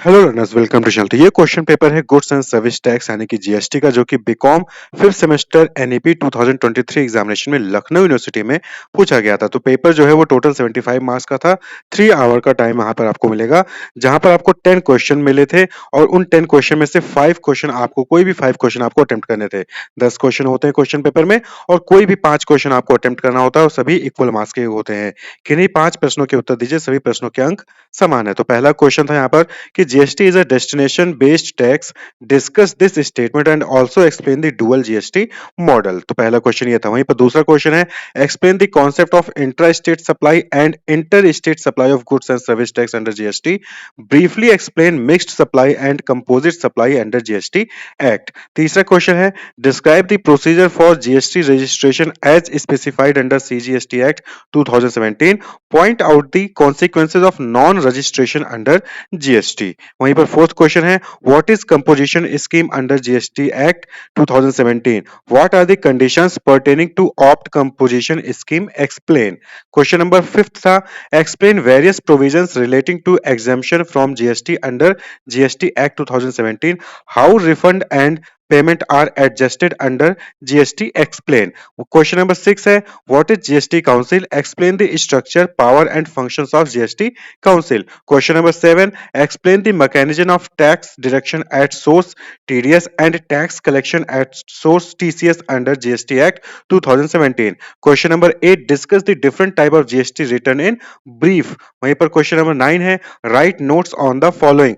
Hello learners, welcome to channel. तो ये question paper है गुड्स एंड सर्विस टैक्स यानी कि जीएसटी का, जो कि BCom fifth semester NEP 2023 examination में लखनऊ यूनिवर्सिटी में पूछा गया था। तो पेपर जो है वो टोटल 75 मार्क्स का था। 3 आवर का टाइम यहाँ पर आपको मिलेगा, जहां पर आपको 10 क्वेश्चन मिले थे और उन 10 क्वेश्चन में से 5 क्वेश्चन आपको, कोई भी 5 क्वेश्चन आपको अटेम्प्ट करने थे। 10 क्वेश्चन होते हैं क्वेश्चन पेपर में और कोई भी 5 क्वेश्चन आपको अटेम्प्ट करना होता है और सभी इक्वल मार्क्स के होते हैं। किन्हीं 5 प्रश्नों के उत्तर दीजिए, सभी प्रश्नों के अंक समान है। तो पहला क्वेश्चन था यहाँ पर कि GST is a destination based tax. Discuss this statement and also explain the dual GST model. तो पहला क्वेश्चन ये था। वहीं पर दूसरा क्वेश्चन है explain the concept of intra-state supply and inter-state supply of goods and service tax under GST. Briefly explain mixed supply and composite supply under GST Act. तीसरा question है describe the procedure for GST registration as specified under CGST Act 2017. Point out the consequences of non-registration under GST. वहीं पर fourth question है what is composition scheme under GST act 2017। What are the conditions pertaining to opt composition scheme, explain. Question number fifth था explain various provisions relating to exemption from GST under GST act 2017। How refund and payment are adjusted under GST, explain. Question number six है what is GST council, explain the structure power and functions of GST council. Question number 7. Explain the mechanism of tax deduction at source TDS and tax collection at source TCS under GST Act 2017. Question number 8. Discuss the different type of GST return in brief. वहीं पर question number 9 है write notes on the following.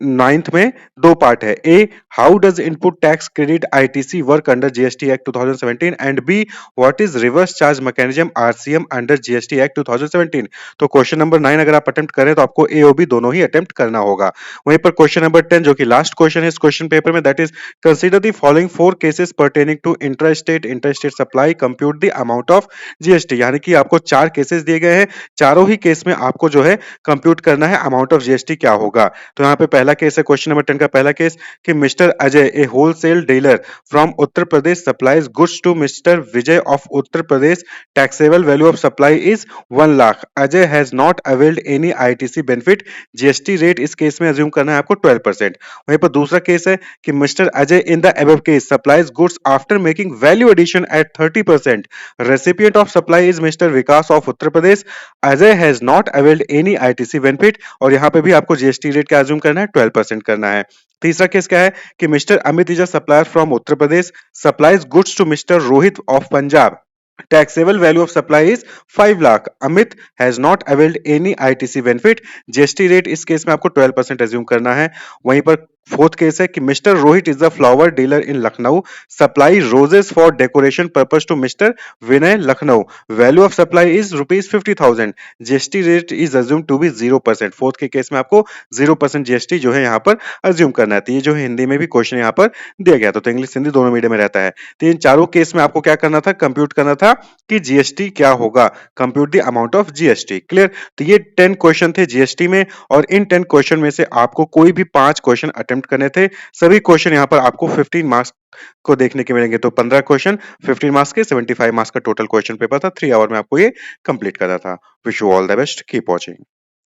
Ninth में दो part है। A how does input tax credit ITC work under GST act 2017 and B what is reverse charge mechanism RCM under GST act 2017। तो question number 9 अगर आप attempt करें तो आपको ए और बी दोनों ही अटेम्प्ट करना होगा। वहीं पर क्वेश्चन नंबर 10 जो कि लास्ट क्वेश्चन है इस क्वेश्चन पेपर में, that is consider the following 4 cases pertaining to interstate supply, compute the amount of GST. यानी कि आपको 4 केसेस दिए गए हैं, चारों ही केस में आपको जो है कंप्यूट करना है अमाउंट ऑफ जीएसटी क्या होगा। तो यहाँ पे पहला केस है क्वेश्चन नंबर 10 का पहला केस कि mister Ajay a wholesale dealer from Uttar Pradesh supplies goods to mister Vijay of Uttar Pradesh. Taxable value of supply is 1 lakh. Ajay has not availed any ITC benefit. GST rate इस केस में अज्यूम करना है आपको 12%। वहीं पर दूसरा केस है कि mister Ajay in the above case supplies goods after making value addition at 30%। Recipient of supply is mister Vikas of Uttar Pradesh. Ajay has not availed any ITC benefit और यहां पे भी आपको जीएसटी रेट क्या अज्यूम करना है 12% करना है। तीसरा केस क्या है कि mister Amit is a supplier from Uttar Pradesh supplies goods to mister Rohit of Punjab. Taxable value of supply is 5 lakh. Amit has not availed any ITC benefit. GST rate इस केस में आपको 12% एज्यूम करना है। वहीं पर फोर्थ केस है कि mister Rohit is the flower dealer in Lucknow supply roses for decoration purpose to mister Vinay Lucknow. Value of supply is ₹50,000। GST rate is assume to be 0%। Fourth के केस में आपको 0% जीएसटी जो है यहाँ पर अज्यूम करना है। तो ये जो है हिंदी में भी क्वेश्चन यहाँ पर दिया गया, तो इंग्लिश हिंदी दोनों मीडियम में रहता है। तो इन चारों केस में आपको क्या करना था, कंप्यूट करना था कि जीएसटी क्या होगा, compute the amount of GST. Clear. तो ये 10 क्वेश्चन थे जीएसटी में और इन 10 क्वेश्चन में से आपको कोई भी 5 क्वेश्चन अटेम्प्ट करने थे। सभी क्वेश्चन यहाँ पर आपको 15 मार्क्स को देखने के मिलेंगे। तो 15 क्वेश्चन 15 मार्क्स के 75 मार्क्स का टोटल क्वेश्चन पेपर था। 3 आवर में आपको ये कंप्लीट करना था। Wish you all the best, keep watching.